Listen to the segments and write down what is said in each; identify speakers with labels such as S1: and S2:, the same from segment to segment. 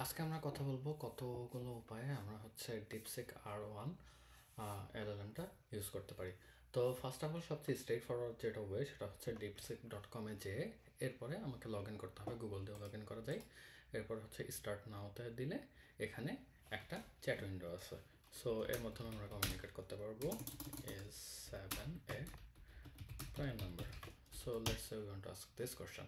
S1: আজকে আমরা কথা বলবো কতগুলো উপায়ে আমরা হচ্ছে ডিপসিক R1 LLM-টা ইউজ করতে পারি। তো ফার্স্ট অফ অল সবচেয়ে স্ট্রেট ফরওয়ার্ড যেটা ওয়ে সেটা হচ্ছে deepseek.com-এ যেয়ে এরপরে আমাকে লগ ইন করতে হবে, গুগল দিয়ে লগ ইন করা যায়। এরপর হচ্ছে স্টার্ট নাওতে দিলে এখানে একটা চ্যাট উইন্ডো আছে। সো এর মাধ্যমে আমরা কমিউনিকেট করতে পারবো is 7 a prime number. So let's say we want to ask this question.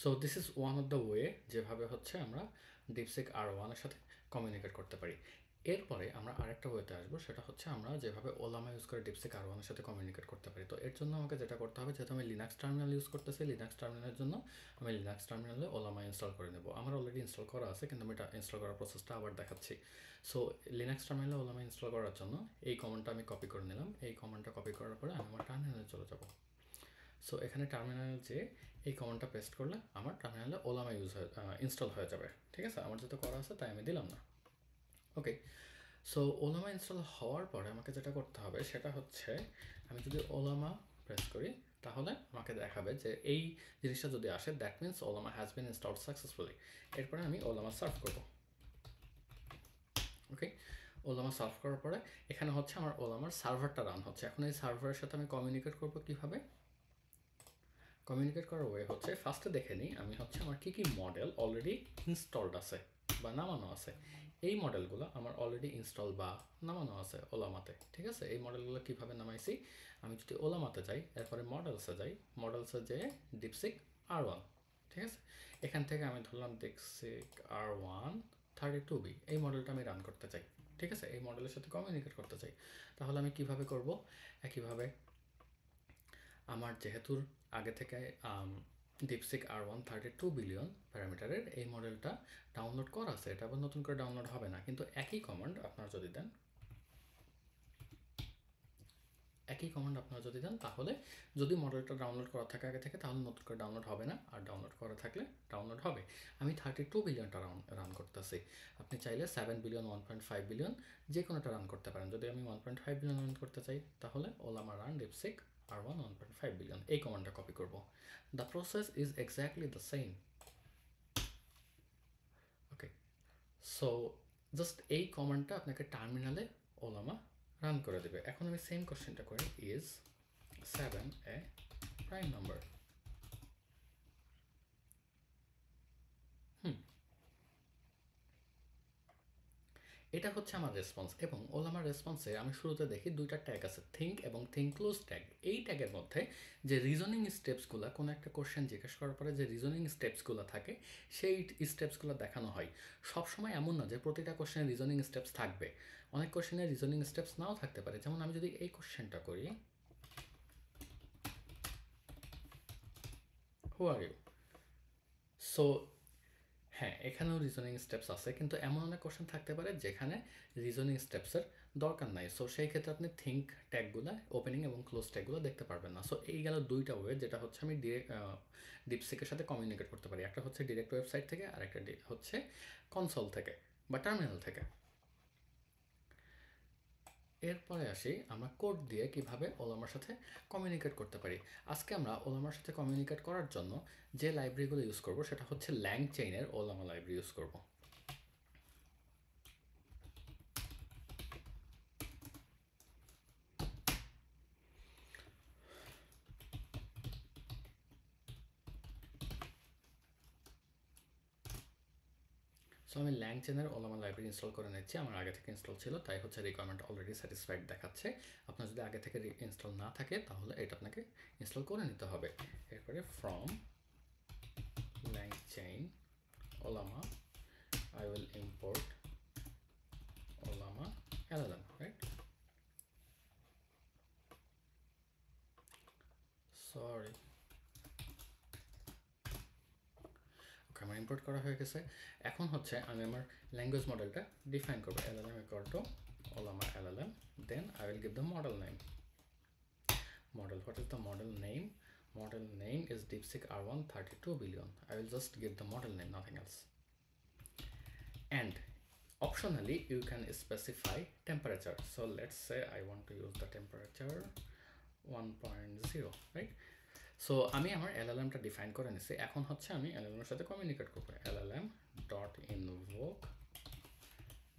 S1: So this is one of the way যেভাবে হচ্ছে আমরা ডিপসিক R1 এর সাথে কমিউনিকেট করতে পারি। এরপরে আমরা আরেকটা ওয়েতে আসবো, সেটা হচ্ছে আমরা যেভাবে ওলামা ইউজ করে ডিপসিক R1 এর সাথে কমিউনিকেট করতে পারি। তো এর জন্য আমাকে যেটা করতে হবে, যেহেতু আমি লিনাক্স টার্মিনাল ইউজ করতেছি, লিনাক্স টার্মিনালের জন্য আমি লিনাক্স টার্মিনালে ওলামা ইনস্টল করে নেব। আমার অলরেডি ইনস্টল করা আছে, কিন্তু আমি এটা ইনস্টল করার প্রসেসটা আবার দেখাচ্ছি। সো লিনাক্স টার্মিনালে ওলামা ইনস্টল করার জন্য এই কমান্ডটা আমি কপি করে নিলাম। এই কমান্ডটা কপি করার পরে আমি আমার টার্মিনালে চলে যাব। সো এখানে টার্মিনাল যে এই কমান্ডটা পেস্ট করলে আমার টার্মিনালে ওলামা ইনস্টল হয়ে যাবে। ঠিক আছে, আমার যেটা করা আছে তাই আমি দিলাম না। ওকে, সো ওলামা ইনস্টল হওয়ার পরে আমাকে যেটা করতে হবে সেটা হচ্ছে, আমি যদি ওলামা প্রেস করি তাহলে আমাকে দেখাবে যে এই জিনিসটা যদি আসে, দ্যাট মিনস ওলামা হ্যাজ বিন ইনস্টলড সাকসেসফুলি। এরপরে আমি ওলামা সার্ভ করব। ওকে, ওলামা সার্ভ করার পরে এখানে হচ্ছে আমার ওলামার সার্ভারটা রান হচ্ছে। এখন এই সার্ভারের সাথে আমি কমিউনিকেট করবো কীভাবে? কমিউনিকেট করার ওয়ে হচ্ছে, ফার্স্টে দেখে নিই আমি হচ্ছে আমার কী কী মডেল অলরেডি ইনস্টলড আছে বা নামানো আছে। এই মডেলগুলো আমার অলরেডি ইনস্টল বা নামানো আছে ওলামাতে। ঠিক আছে, এই মডেলগুলো কীভাবে নামাইছি, আমি যদি ওলামাতে যাই, এরপরে মডেলসে যাই, মডেলসে যেয়ে ডিপসিক R1, ঠিক আছে, এখান থেকে আমি ধরলাম ডিপসিক R1 32B, এই মডেলটা আমি রান করতে চাই। ঠিক আছে, এই মডেলের সাথে কমিউনিকেট করতে চাই। তাহলে আমি কিভাবে করব? একইভাবে আমার যেহেতু আগে থেকে ডিপসিক R1 32 বিলিয়ন প্যারামিটারের এই মডেলটা ডাউনলোড করা আছে, এটা আবার নতুন করে ডাউনলোড হবে না, কিন্তু একই কমান্ড আপনারা যদি দেন, তাহলে যদি মডেলটা ডাউনলোড করা থাকে আগে থেকে, তাহলে নতুন করে ডাউনলোড হবে না, আর ডাউনলোড করা থাকলে ডাউনলোড হবে। আমি 32 বিলিয়নটা রান করতেছি। আপনি চাইলে 7 বিলিয়ন, 1.5 বিলিয়ন যে কোনোটা রান করতে পারেন। যদি আমি 1.5 বিলিয়ন রান করতে চাই, তাহলে ওলামা রান ডিপসিক R1 1.5 বিলিয়ন, এই কমান্ডটা কপি করব। The process is exactly the same. Okay, so just এই কমান্ডটা আপনাকে টার্মিনালে ওলামা রান করে দেবে। এখন আমি সেম কোশ্চেনটা করি, ইজ 7 a prime number. এটা হচ্ছে আমার রেসপন্স, এবং ওলামার রেসপন্সে আমি শুরুতে দেখি দুইটা ট্যাগ আছে, থিঙ্ক এবং থিঙ্ক ক্লোজ ট্যাগ। এই ট্যাগের মধ্যে যে রিজনিং স্টেপসগুলো, কোনো একটা কোশ্চেন জিজ্ঞেস করার পরে যে রিজনিং স্টেপসগুলো থাকে, সেই স্টেপসগুলো দেখানো হয়। সবসময় এমন না যে প্রতিটা কোশ্চেনে রিজনিং স্টেপস থাকবে, অনেক কোশ্চেনে রিজনিং স্টেপস নাও থাকতে পারে। যেমন আমি যদি এই কোশ্চেনটা করি, হু আর ইউ, সো হ্যাঁ, এখানেও রিজনিং স্টেপস আছে, কিন্তু এমন অনেক কোশ্চেন থাকতে পারে যেখানে রিজনিং স্টেপসের দরকার নাই। সো সেই ক্ষেত্রে আপনি থিঙ্ক ট্যাগগুলো, ওপেনিং এবং ক্লোজ ট্যাগগুলো দেখতে পারবেন না। সো এই গেল দুইটা ওয়ে যেটা হচ্ছে আমি ডিপসিকের সাথে কমিউনিকেট করতে পারি। একটা হচ্ছে ডিরেক্ট ওয়েবসাইট থেকে, আর একটা হচ্ছে কনসোল থেকে বা টার্মিনাল থেকে। এরপরে আসি আমরা কোড দিয়ে কিভাবে ওলামার সাথে কমিউনিকেট করতে পারি। আজকে আমরা ওলামার সাথে কমিউনিকেট করার জন্য যে লাইব্রেরিগুলো ইউজ করব সেটা হচ্ছে ল্যাংচেইনের ওলামা লাইব্রেরি ইউজ করব। সো আমি ল্যাংচেনের ওলামা লাইব্রেরি ইনস্টল করে নিচ্ছি। আমার আগে থেকে ইনস্টল ছিল, তাই হচ্ছে রিকোয়ারমেন্ট অলরেডি স্যাটিসফাইড দেখাচ্ছে। আপনার যদি আগে থেকে ইনস্টল না থাকে তাহলে এটা আপনাকে ইনস্টল করে নিতে হবে। এরপরে ফ্রম ল্যাংচেইন ওলামা I will import ওলামা LLM, right? সরি, ওকে, আমার ইম্পোর্ট করা হয়ে গেছে। এখন হচ্ছে আমি আমার ল্যাঙ্গুয়েজ মডেলটা ডিফাইন করবো, LLM equal to ওলামা LLM, then I will give the model name. Model, what is the model name? Model name is DeepSeek R1 32 billion. I will just give the model name, nothing else. And optionally you can specify temperature. So let's say I want to use the temperature 1.0, right? So আমি আমার এলএলএমটা define করে নিছি, এখন হচ্ছে আমি LLM এর সাথে communicate করবো। LLM dot invoke,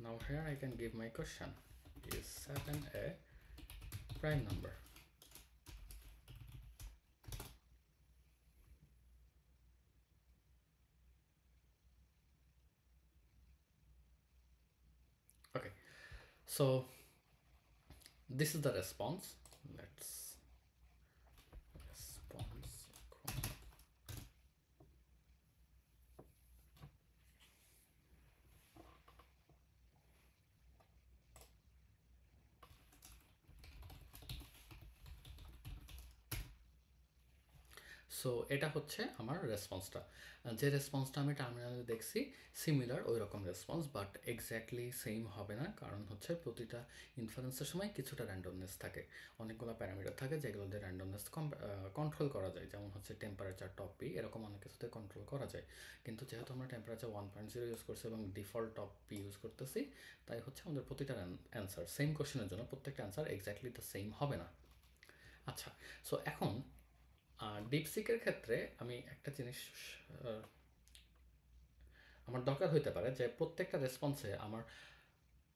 S1: now here I can give my question, is 7 A prime number? Okay, so this is the response. Let's response. So এটা হচ্ছে আমার রেসপন্সটা, যে রেসপন্সটা আমি টার্মিনালে দেখছি সিমিলার ওই রকম রেসপন্স, বাট এক্স্যাক্টলি সেম হবে না, কারণ হচ্ছে প্রতিটা ইনফারেন্সের সময় কিছুটা র্যান্ডমনেস থাকে, অনেকগুলো প্যারামিটার থাকে যেগুলো দিয়ে র্যান্ডমনেস কন্ট্রোল করা যায়, যেমন হচ্ছে টেম্পারেচার, টপি, এরকম অনেক কিছুতে কন্ট্রোল করা যায়। কিন্তু যেহেতু আমরা টেম্পারেচার 1.0 ইউজ করছি এবং ডিফল্ট টপি ইউজ করতেছি, তাই হচ্ছে আমাদের প্রতিটা অ্যান্সার সেম কোশ্চেনের জন্য প্রত্যেকটা অ্যান্সার এক্স্যাক্টলি দ্য সেম হবে না। আচ্ছা, সো এখন ডিপসিকের ক্ষেত্রে আমি একটা জিনিস আমার দরকার হইতে পারে, যে প্রত্যেকটা রেসপন্সে আমার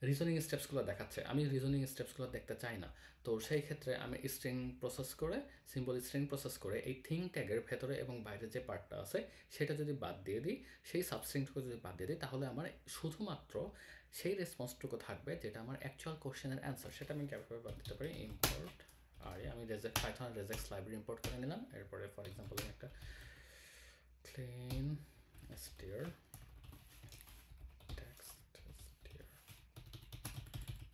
S1: রিজনিং স্টেপসগুলো দেখাচ্ছে, আমি রিজনিং স্টেপসগুলো দেখতে চাই না। তো সেই ক্ষেত্রে আমি স্ট্রিং প্রসেস করে, সিম্বল স্ট্রিং প্রসেস করে এই থিং ট্যাগের ভেতরে এবং বাইরে যে পার্টটা আছে সেটা যদি বাদ দিয়ে দিই, সেই সাবস্ট্রিংটুকু যদি বাদ দিয়ে দিই, তাহলে আমার শুধুমাত্র সেই রেসপন্সটুকু থাকবে যেটা আমার অ্যাকচুয়াল কোশ্চেনের অ্যান্সার, সেটা আমি কীভাবে বাদ দিতে পারি? ইম্পোর্ট আরে আমি পাইথন রেজেক্স লাইব্রেরি ইম্পোর্ট করে নিলাম। এরপরে ফর এক্সাম্পল আমি একটা ক্লিন str text str,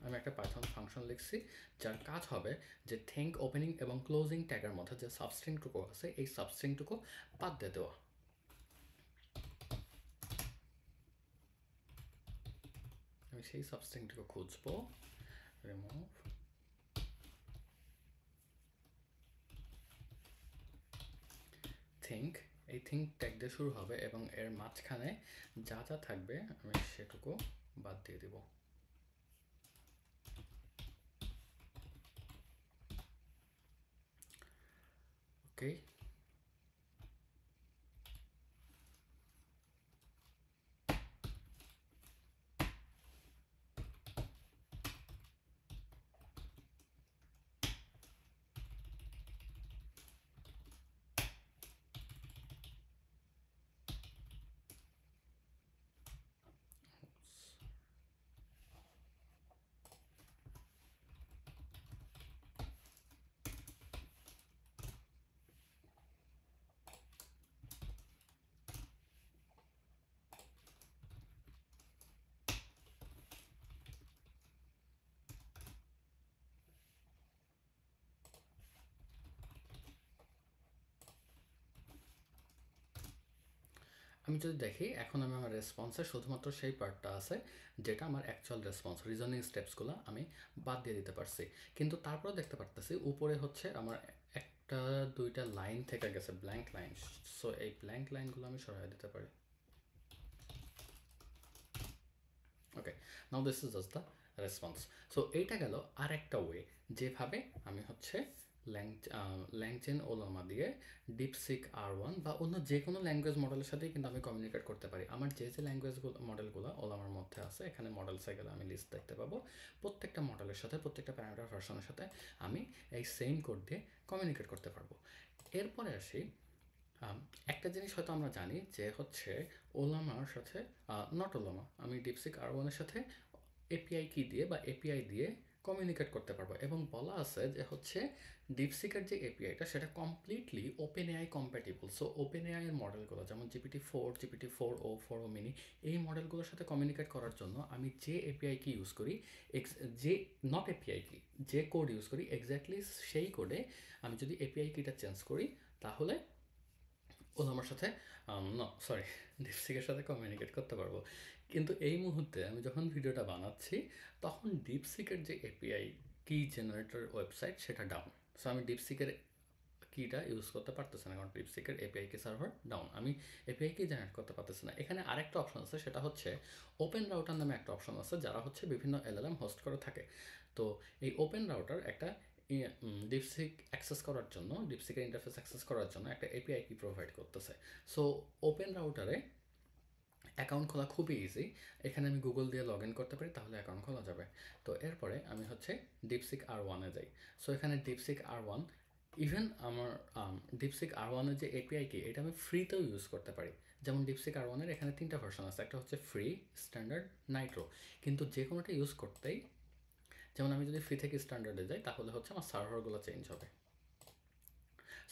S1: আমি একটা পাইথন ফাংশন লিখছি যার কাজ হবে যে থিঙ্ক ওপেনিং এবং ক্লোজিং ট্যাগের মধ্যে যে সাবস্ট্রিংটুকু আছে এই সাবস্ট্রিংটুকু বাদ দিয়ে দেওয়া। আমি সেই সাবস্ট্রিংটুকু খুঁজবো, রিমুভ থিঙ্ক, এই থিঙ্ক ট্যাগ দিয়ে শুরু হবে এবং এর মাঝখানে যা যা থাকবে আমি সেটুকু বাদ দিয়ে দিব। ওকে, আমি যদি দেখি এখন আমি আমার রেসপন্সে শুধুমাত্র সেই পার্টটা আছে যেটা আমার অ্যাকচুয়াল রেসপন্স, রিজনিং স্টেপসগুলো আমি বাদ দিয়ে দিতে পারছি, কিন্তু তারপরে দেখতে পারতেছি উপরে হচ্ছে আমার একটা দুইটা লাইন থেকে গেছে, ব্ল্যাঙ্ক লাইন। সো এই ব্ল্যাঙ্ক লাইনগুলো আমি সরাই দিতে পারি। Okay, now this is just the response. So এইটা গেল আর একটা ওয়ে যেভাবে আমি হচ্ছে ল্যাংচেন ওলামা দিয়ে ডিপসিক R1 বা অন্য যে কোনো ল্যাঙ্গুয়েজ মডেলের সাথেই কিন্তু আমি কমিউনিকেট করতে পারি। আমার যে যে ল্যাঙ্গুয়েজগুলো মডেলগুলো ওলামার মধ্যে আছে, এখানে মডেলসে গেলে আমি লিস্ট দেখতে পাবো, প্রত্যেকটা মডেলের সাথে প্রত্যেকটা প্যারামিটার ভার্সনের সাথে আমি এই সেম কোড দিয়ে কমিউনিকেট করতে পারবো। এরপরে আসি, একটা জিনিস হয়তো আমরা জানি যে হচ্ছে ওলামার সাথে, নট ওলামা, আমি ডিপসিক R1-এর সাথে এপিআই কি দিয়ে বা এপিআই দিয়ে কমিউনিকেট করতে পারবো, এবং বলা আছে যে হচ্ছে ডিপসিকের যে এপিআইটা সেটা completely open AI compatible. So open AI এর মডেলগুলো যেমন GPT-4, GPT-4o, 4o mini, এই মডেলগুলোর সাথে কমিউনিকেট করার জন্য আমি যে এপিআই কি ইউজ করি, যে নট এপিআই কি, যে কোড ইউজ করি এক্স্যাক্টলি সেই কোডে আমি যদি এপিআই কিটা চেঞ্জ করি, তাহলে ও আমার সাথে সরি ডিপসিকের সাথে কমিউনিকেট করতে পারবো। কিন্তু এই মুহূর্তে আমি যখন ভিডিওটা বানাচ্ছি তখন ডিপসিকের যে এপিআই কি জেনারেটর ওয়েবসাইট সেটা ডাউন। সো আমি ডিপসিকের কিটা ইউজ করতে পারতেছি না, কারণ ডিপসিকের এপিআই কি সার্ভার ডাউন, আমি এপিআই কি জেনারেট করতে পারতেছি না। এখানে আরেকটা অপশন আছে, সেটা হচ্ছে ওপেন রাউটার নামে একটা অপশন আছে, যারা হচ্ছে বিভিন্ন এলএলএম হোস্ট করে থাকে। তো এই ওপেন রাউটার একটা ডিপসিক অ্যাক্সেস করার জন্য, ডিপসিকের ইন্টারফেস অ্যাক্সেস করার জন্য একটা এপিআই কি প্রোভাইড করতেছে। সো ওপেন রাউটারে অ্যাকাউন্ট খোলা খুবই ইজি। এখানে আমি গুগল দিয়ে লগ ইন করতে পারি, তাহলে অ্যাকাউন্ট খোলা যাবে। তো এরপরে আমি হচ্ছে ডিপসিক R1-এ যাই। সো এখানে ডিপসিক R1, ইভেন আমার ডিপসিক R1-এর যে এপিআই কি, এটা আমি ফ্রিতেও ইউজ করতে পারি। যেমন ডিপসিক R1-এর এখানে 3টা ভার্সন আছে, একটা হচ্ছে ফ্রি, স্ট্যান্ডার্ড, নাইট্রো। কিন্তু যে কোনোটা ইউজ করতেই, যেমন আমি যদি ফ্রি থেকে স্ট্যান্ডার্ডে যাই, তাহলে হচ্ছে আমার সার্ভারগুলো চেঞ্জ হবে।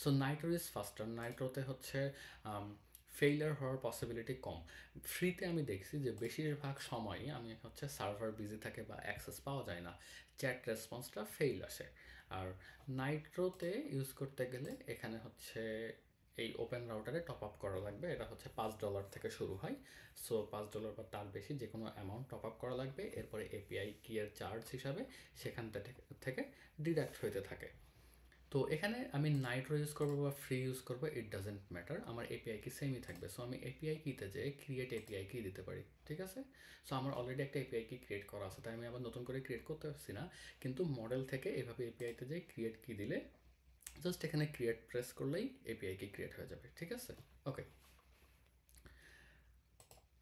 S1: So Nitro is faster. নাইট্রোতে হচ্ছে ফেইলিয়ার হওয়ার পসিবিলিটি কম। ফ্রিতে আমি দেখছি যে বেশিরভাগ সময়ই আমি হচ্ছে সার্ভার বিজি থাকে বা অ্যাক্সেস পাওয়া যায় না, চ্যাট রেসপন্সটা ফেইল আসে। আর নাইট্রোতে ইউজ করতে গেলে এখানে হচ্ছে এই ওপেন রাউটারে টপ আপ করা লাগবে। এটা হচ্ছে $5 থেকে শুরু হয়। সো $5 বা তার বেশি যে কোনো অ্যামাউন্ট টপ আপ করা লাগবে। এরপরে এপিআই কি এর চার্জ হিসাবে সেখান থেকে ডিডাক্ট হইতে থাকে। তো এখানে আমি নাইট্রো ইউজ করবো বা ফ্রি ইউজ করবো, ইট ডাজেন্ট ম্যাটার, আমার এপিআই কি সেমই থাকবে। সো আমি এপিআই কিতে যেয়ে ক্রিয়েট এপিআই কি দিতে পারি, ঠিক আছে। সো আমার অলরেডি একটা এপিআই কি ক্রিয়েট করা আছে, তাই আমি আবার নতুন করে ক্রিয়েট করতে পারছি না। কিন্তু মডেল থেকে এভাবে এপিআইতে যেয়ে ক্রিয়েট কি দিলে, জাস্ট এখানে ক্রিয়েট প্রেস করলেই এপিআই কি ক্রিয়েট হয়ে যাবে, ঠিক আছে। ওকে,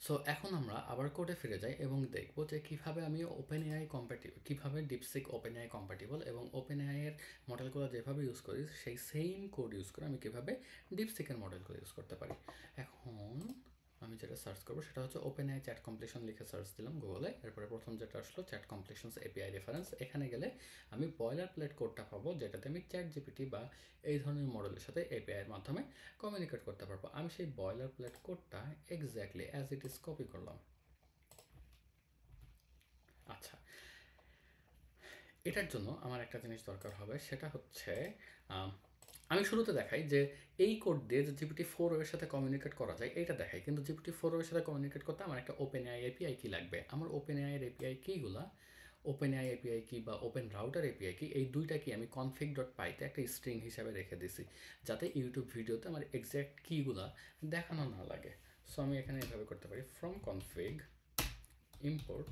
S1: সো এখন আমরা আবার কোডে ফিরে যাই এবং দেখব যে কীভাবে আমি ওপেনএআই কম্প্যাটিবল, কীভাবে ডিপসিক ওপেনএআই কম্প্যাটিবল এবং ওপেনএআই এর মডেলগুলো যেভাবে ইউজ করি সেই সেম কোড ইউজ করে আমি কীভাবে ডিপসিকের মডেলগুলো ইউজ করতে পারি। এখন আমি যেটা সার্চ করবো সেটা হচ্ছে ওপেনএআই চ্যাট কমপ্লিশন লিখে সার্চ দিলাম গুগলে। এরপরে প্রথম যেটা আসলো চ্যাট কমপ্লিশনস এপিআই রেফারেন্স। এখানে গেলে আমি বয়লার প্লেট কোডটা পাবো, যেটাতে আমি চ্যাট জিপিটি বা এই ধরনের মডেলের সাথে এপিআই এর মাধ্যমে কমিউনিকেট করতে পারবো। আমি সেই বয়লার প্লেট কোডটা exactly as it is copy করলাম। আচ্ছা, এটার জন্য আমার একটা জিনিস দরকার হবে, সেটা হচ্ছে আমি শুরুতে দেখাই যে এই কোড দিয়ে যে GPT-4o এর সাথে কমিউনিকেট করা যায় এটা দেখাই। কিন্তু GPT-4o এর সাথে কমিউনিকেট করতে আমার একটা ওপেনএআই এপিআই কি লাগবে। আমার ওপেনএআই এর এপিআই কিগুলা, ওপেনএআই এপিআই কি বা ওপেন রাউটার এপিআই কি, এই দুইটা কি আমি config.py তে একটা স্ট্রিং হিসাবে রেখে দিছি, যাতে ইউটিউব ভিডিওতে আমার এক্স্যাক্ট কিগুলা দেখানো না লাগে। সো আমি এখানে এভাবে করতে পারি, from config import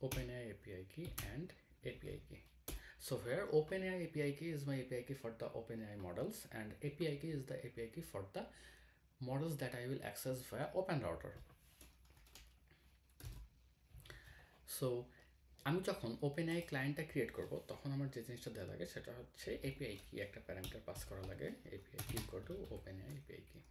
S1: OpenAI API key and API key. So here OpenAI API key is my API key for the OpenAI models, and API key is the API key for the models that I will access via OpenRouter. So আমি যখন OpenAI ক্লায়েন্টটা create করব, তখন আমার যে জিনিসটা দেওয়া লাগে সেটা হচ্ছে API key, একটা প্যারামিটার পাস করা লাগে, API key equal to OpenAI API key.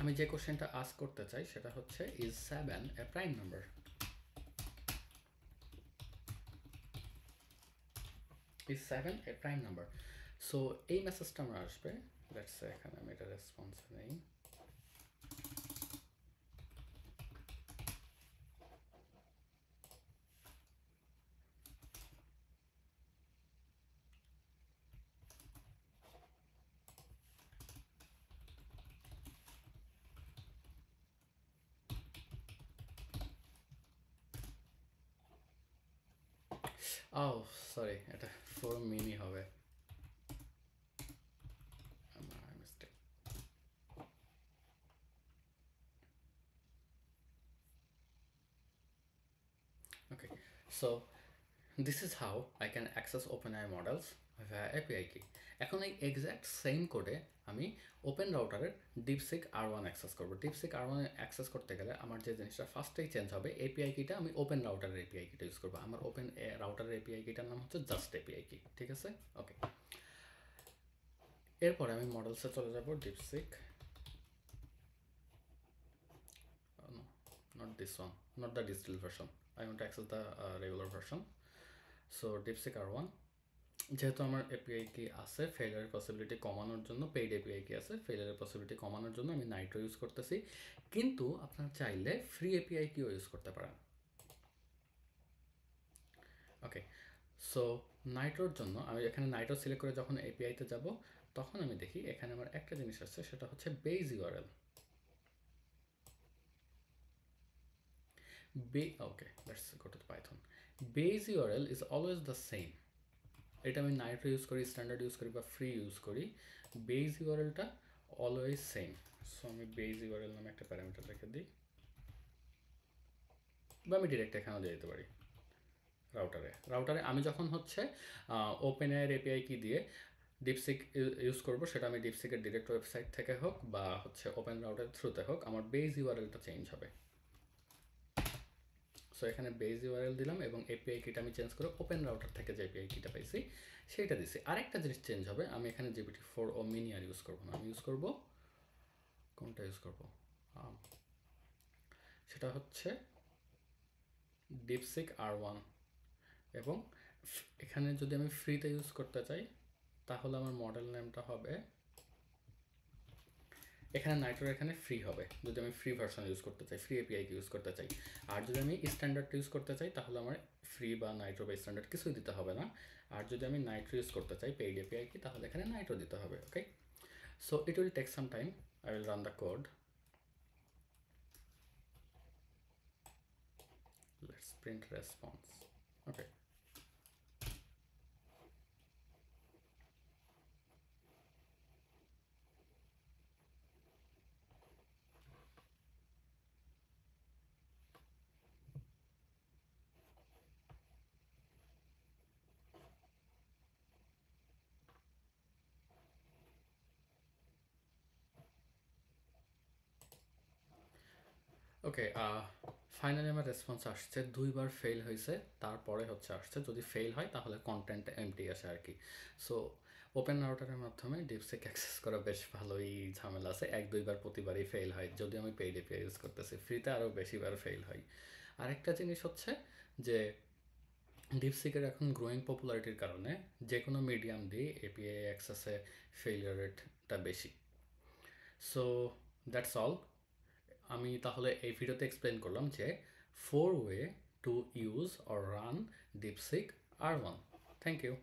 S1: আমি যে কোশ্চেনটা আস্ক করতে চাই সেটা হচ্ছে, is 7 a prime number? Is 7 a prime number? So এই মেসেজটা আমার আসবে, লেটস সে এখানে আমি এটা রেসপন্স নেই। ও সরি, এটা 4 মিনি হবে, আমার mistake. Okay, so this is how I can access OpenAI models via API key. এখন এই এক্স্যাক্ট সেম কোডে আমি ওপেন রাউটারের ডিপসিক R1 অ্যাক্সেস করব। ডিপসিক R1 অ্যাক্সেস করতে গেলে আমার যে জিনিসটা ফার্স্টেই চেঞ্জ হবে, এপিআই কিটা আমি ওপেন রাউটারের এপিআই কিটা ইউজ করবো। আমার ওপেন রাউটারের এপিআই কিটার নাম হচ্ছে জাস্ট এপিআই কি, ঠিক আছে। ওকে, এরপরে আমি মডেলসে চলে যাব, DeepSeek, not this one, not the digital version, I want to access the regular version. So DeepSeek R1, যেহেতু আমার এপিআই কি আছে ফেইলিয়ারের পসিবিলিটি কমানোর জন্য, পেইড এপিআই কি আছে ফেইলিয়ারের পসিবিলিটি কমানোর জন্য আমি নাইট্রো ইউজ করতেছি। কিন্তু আপনারা চাইলে ফ্রি এপিআই কিও ইউজ করতে পারেন। ওকে, সো নাইট্রোর জন্য আমি এখানে নাইট্রো সিলেক্ট করে যখন এপিআইতে যাব, তখন আমি দেখি এখানে আমার একটা জিনিস আছে, সেটা হচ্ছে base URL. Okay, let's go to the Python. Base URL is always the same. এটা আমি নাইট্রো ইউজ করি, স্ট্যান্ডার্ড ইউজ করি বা ফ্রি ইউজ করি, বেস ইউআরএলটা অলওয়েজ সেম। সো আমি বেস ইউআরএল নামে একটা প্যারামিটার রেখে দিই, বা আমি ডিরেক্ট এখানেও দিয়ে দিতে পারি রাউটারে আমি যখন হচ্ছে ওপেন এর এপিআই কি দিয়ে ডিপসিক ইউজ করব, সেটা আমি ডিপসিকের ডিরেক্ট ওয়েবসাইট থেকে হোক বা হচ্ছে ওপেন রাউটার থ্রুতে হোক, আমার বেস ইউআরএলটা চেঞ্জ হবে। সো এখানে বেস ইউআরএল দিলাম এবং এপিআই কিটা আমি চেঞ্জ করে ওপেন রাউটার থেকে যে এপিআই কিটা পাইছি সেইটা দিছি। আরেকটা জিনিস চেঞ্জ হবে, আমি এখানে GPT-4 ও মিনি আর ইউজ করবো না, আমি ইউজ করব কোনটা ইউজ করব, সেটা হচ্ছে ডিপসিক R1। এবং এখানে যদি আমি ফ্রিতে ইউজ করতে চাই তাহলে আমার মডেল নেমটা হবে, এখানে নাইট্রো এখানে ফ্রি হবে যদি আমি ফ্রি ভার্সন ইউজ করতে চাই, ফ্রি এপিআই ইউজ করতে চাই। আর যদি আমি স্ট্যান্ডার্ড ইউজ করতে চাই তাহলে আমার ফ্রি বা নাইট্রো বা স্ট্যান্ডার্ড কিছুই দিতে হবে না। আর যদি আমি নাইট্রো ইউজ করতে চাই পেইড এপিআই কি, তাহলে এখানে নাইট্রো দিতে হবে। Okay, so it will take some time, I will run the code, let's print response. Okay, okay, finally আমার রেসপন্স আসছে, দুইবার ফেল হয়েছে, তারপরে হচ্ছে আসছে, যদি ফেল হয় তাহলে কন্টেন্ট এমটি আসে আর কি। সো ওপেন রাউটারের মাধ্যমে ডিপসিক অ্যাক্সেস করা বেশ ভালোই ঝামেলা আছে, এক দুইবার প্রতিবারই ফেল হয়, যদি আমি পেইড এপিআই ইউজ করতেছি, ফ্রিতে আরও বেশিবার ফেল হয়। আরেকটা জিনিস হচ্ছে যে ডিপসিকের এখন গ্রোয়িং পপুলারিটির কারণে যে কোনো মিডিয়াম দিয়ে এপিআই অ্যাক্সেসে ফেলিয়ার রেটটা বেশি। So that's all. আমি তাহলে এই ভিডিওতে এক্সপ্লেন করলাম যে 4 way to use or run DeepSeek R1। Thank you.